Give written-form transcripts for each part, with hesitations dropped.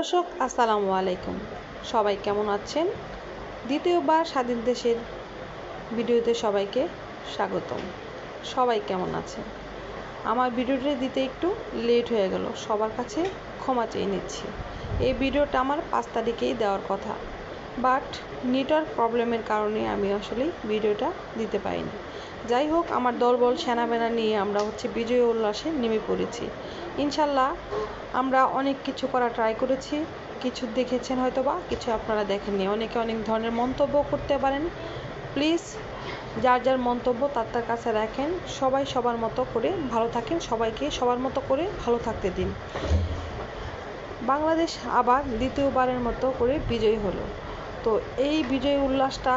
দর্শক আসসালামু আলাইকুম, সবাই কেমন আছেন? দ্বিতীয়বার স্বাধীন দেশের ভিডিওতে সবাইকে স্বাগতম। সবাই কেমন আছেন? আমার ভিডিওটা দিতে একটু লেট হয়ে গেল, সবার কাছে ক্ষমা চেয়ে নিচ্ছি। এই ভিডিওটা আমার 5 তারিখেই দেওয়ার কথা, বাট নেটওয়ার্ক প্রবলেমের কারণে আমি আসলে ভিডিওটা দিতে পারিনি। যাই হোক, আমার দলবল সেনাবাহিনী নিয়ে আমরা বিজয় উল্লাসে নেমে পড়েছি। ইনশাল্লাহ আমরা অনেক কিছু করা ট্রাই করেছি, কিছু দেখেছেন হয়তো বা কিছু আপনারা দেখেননি। অনেকে অনেক ধরনের মন্তব্য করতে পারেন, প্লিজ যার যার মন্তব্য তার কাছে রাখেন। সবাই সবার মতো করে ভালো থাকেন, সবাইকে সবার মতো করে ভালো থাকতে দিন। বাংলাদেশ আবার দ্বিতীয়বারের মতো করে বিজয়ী হলো। তো এই বিজয় উল্লাসটা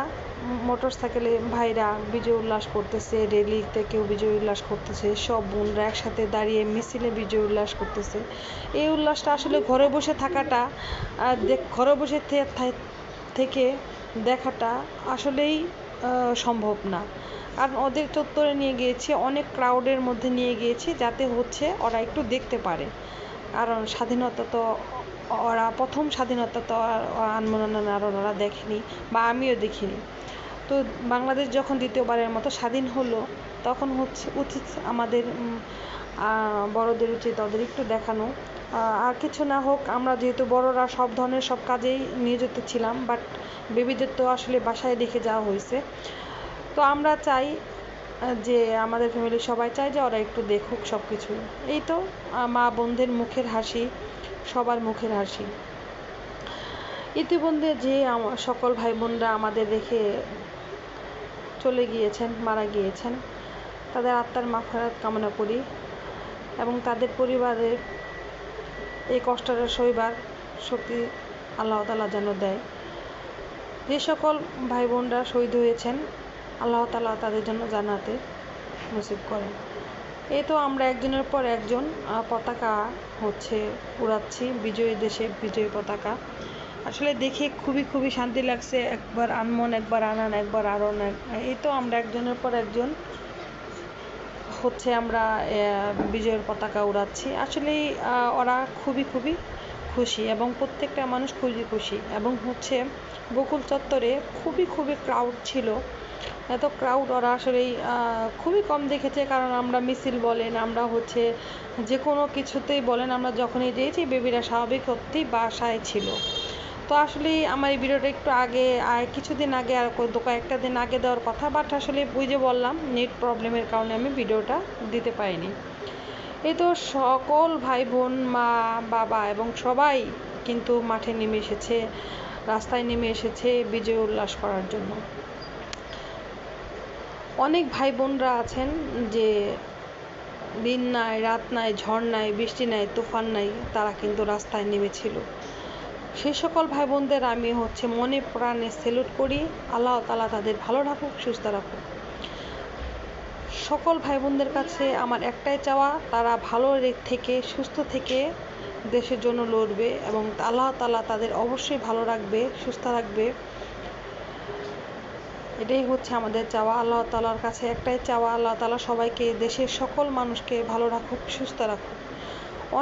মোটরসাইকেলে ভাইরা বিজয় উল্লাস করতেছে, রেলিতে কেউ বিজয় উল্লাস করতেছে, সব বোনরা একসাথে দাঁড়িয়ে মিছিলে বিজয় উল্লাস করতেছে। এই উল্লাসটা আসলে ঘরে বসে থাকাটা, ঘরে বসে থেকে দেখাটা আসলেই সম্ভব না। কারণ ওদের চত্বরে নিয়ে গিয়েছি, অনেক ক্রাউডের মধ্যে নিয়ে গিয়েছি, যাতে ওরা একটু দেখতে পারে। কারণ স্বাধীনতা তো ওরা প্রথম স্বাধীনতা তো আনমনা ওরা দেখেনি, বা আমিও দেখিনি। তো বাংলাদেশ যখন দ্বিতীয়বারের মতো স্বাধীন হলো, তখন উচিত আমাদের বড়দের উচিত ওদের একটু দেখানো। আর কিছু না হোক, আমরা যেহেতু বড়রা সব ধরনের সব কাজেই নিয়োজিত ছিলাম, বাট বেবিদের তো আসলে বাসায় রেখে যাওয়া হয়েছে। তো আমরা চাই যে আমাদের ফ্যামিলির সবাই চায় যে ওরা একটু দেখুক সব কিছু। এই তো মা বোনদের মুখের হাসি, সবার মুখের হাসি। ইতিমধ্যে যে সকল ভাই বোনরা আমাদের রেখে চলে গিয়েছেন, মারা গিয়েছেন, তাদের আত্মার মাগফিরাত কামনা করি, এবং তাদের পরিবারের এই কষ্টটা সইবার শক্তি আল্লাহ তাআলা যেন দেয়। যে সকল ভাই বোনরা শহীদ হয়েছেন, আল্লাহ তাআলা তাদের জন্য জান্নাতে নসিব করেন। এই তো আমরা একজনের পর একজন পতাকা উড়াচ্ছি, বিজয়ী দেশের বিজয়ী পতাকা। আসলে দেখে খুবই শান্তি লাগছে। একবার আনমন, একবার আনান, একবার আরন। এই তো আমরা একজনের পর একজন আমরা বিজয়ের পতাকা উড়াচ্ছি। আসলে ওরা খুবই খুশি, এবং প্রত্যেকটা মানুষ খুশি। এবং বকুল চত্বরে খুবই ক্রাউড ছিল। এত ক্রাউড ওরা আসলেই খুবই কম দেখেছে। কারণ আমরা মিছিল বলেন, আমরা যে কোনো কিছুতেই বলেন, আমরা যখনই দিয়েছি বেবিরা স্বাভাবিক সত্যি বাসায় ছিল। তো আসলে আমার এই ভিডিওটা একটু আগে, কিছুদিন আগে, আর কয়েকটা দিন আগে দেওয়ার কথা, বাট আসলে বললাম নেট প্রবলেমের কারণে আমি ভিডিওটা দিতে পারিনি। এই তো সকল ভাই বোন, মা বাবা এবং সবাই কিন্তু মাঠে নেমে এসেছে, রাস্তায় নেমে এসেছে বিজয় উল্লাস করার জন্য। অনেক ভাই বোনরা আছেন যে দিন নাই, রাত নাই, ঝড় নাই, বৃষ্টি নাই, তুফান নাই, তারা কিন্তু রাস্তায় নেমেছিল। সেই সকল ভাই বোনদের আমি মনে প্রাণে স্যালুট করি। আল্লাহ তাআলা তাদের ভালো রাখুক, সুস্থ রাখুক। সকল ভাই বোনদের কাছে আমার একটাই চাওয়া, তারা ভালো থেকে সুস্থ থেকে দেশের জন্য লড়বে, এবং আল্লাহ তাআলা তাদের অবশ্যই ভালো রাখবে, সুস্থ রাখবে। এটাই আমাদের চাওয়া। আল্লাহ তাআলার কাছে একটাই চাওয়া, আল্লাহ তাআলা সবাইকে, দেশের সকল মানুষকে ভালো রাখুক, সুস্থ রাখুক।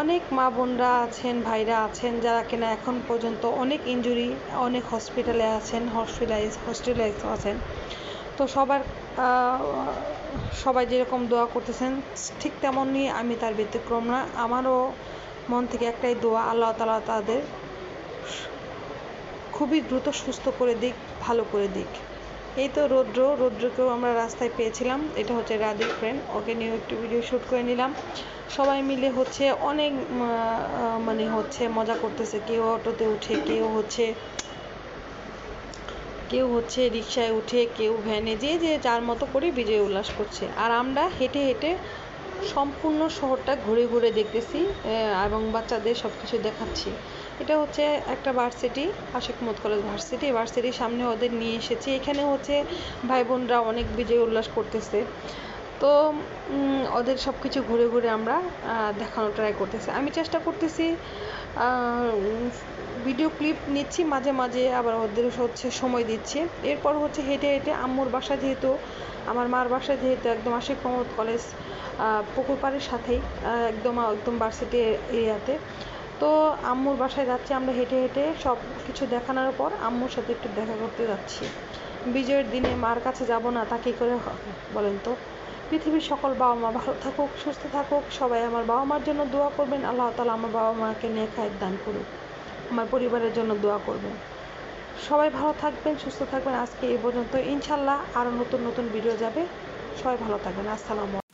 অনেক মা বোনরা আছেন, ভাইরা আছেন, যারা কিনা এখন পর্যন্ত অনেক ইনজুরি, অনেক হসপিটালে আছেন, হসপিটালাইজ আছেন। তো সবাই যেরকম দোয়া করতেছেন, ঠিক তেমনই আমি তার ব্যতিক্রম না। আমারও মন থেকে একটাই দোয়া, আল্লাহ তাআলা তাদের খুবই দ্রুত সুস্থ করে দিক, ভালো করে দিক। এই তো রৌদ্রকেও আমরা রাস্তায় পেয়েছিলাম। এটা রাদের ফ্রেন্ড, ওকে নিয়ে একটু ভিডিও শ্যুট করে নিলাম। সবাই মিলে অনেক মজা করতেছে। কেউ অটোতে উঠে, কেউ রিকশায় উঠে, কেউ ভ্যানে, যে যার মতো করে বিজয় উল্লাস করছে। আর আমরা হেঁটে হেঁটে সম্পূর্ণ শহরটা ঘুরে দেখতেছি, এবং বাচ্চাদের সব কিছু দেখাচ্ছি। এটা একটা ভার্সিটি, আশিক মোহাম্মদ কলেজ ভার্সিটির সামনে ওদের নিয়ে এসেছি। এখানে ভাই বোনরা অনেক বিজয় উল্লাস করতেছে। তো ওদের সব কিছু ঘুরে আমরা দেখানোর ট্রাই করতেছি। আমি চেষ্টা করতেছি, ভিডিও ক্লিপ নিচ্ছি মাঝে মাঝে, আবার ওদের সময় দিচ্ছি। এরপর হেঁটে হেঁটে আম্মুর বাসা, যেহেতু আমার মার বাসা যেহেতু একদম আশিক মোহাম্মদ কলেজ পুকুর পাড়ের সাথেই, একদম ভার্সিটি এরিয়াতে, তো আম্মুর বাসায় যাচ্ছি আমরা হেঁটে হেঁটে, সব কিছু দেখানোর পর আম্মুর সাথে একটু দেখা করতে যাচ্ছি। বিজয়ের দিনে মার কাছে যাব না, তা কী করে হবে বলেন তো? পৃথিবীর সকল বাবা মা ভালো থাকুক, সুস্থ থাকুক, সবাই আমার বাবা মার জন্য দোয়া করবেন। আল্লাহ তাআলা আমার বাবা মাকে নেক হায়াত দান করুক। আমার পরিবারের জন্য দোয়া করবেন। সবাই ভালো থাকবেন, সুস্থ থাকবেন। আজকে এই পর্যন্ত, ইনশাল্লাহ আরও নতুন নতুন ভিডিও যাবে। সবাই ভালো থাকবেন। আসসালামু আলাইকুম।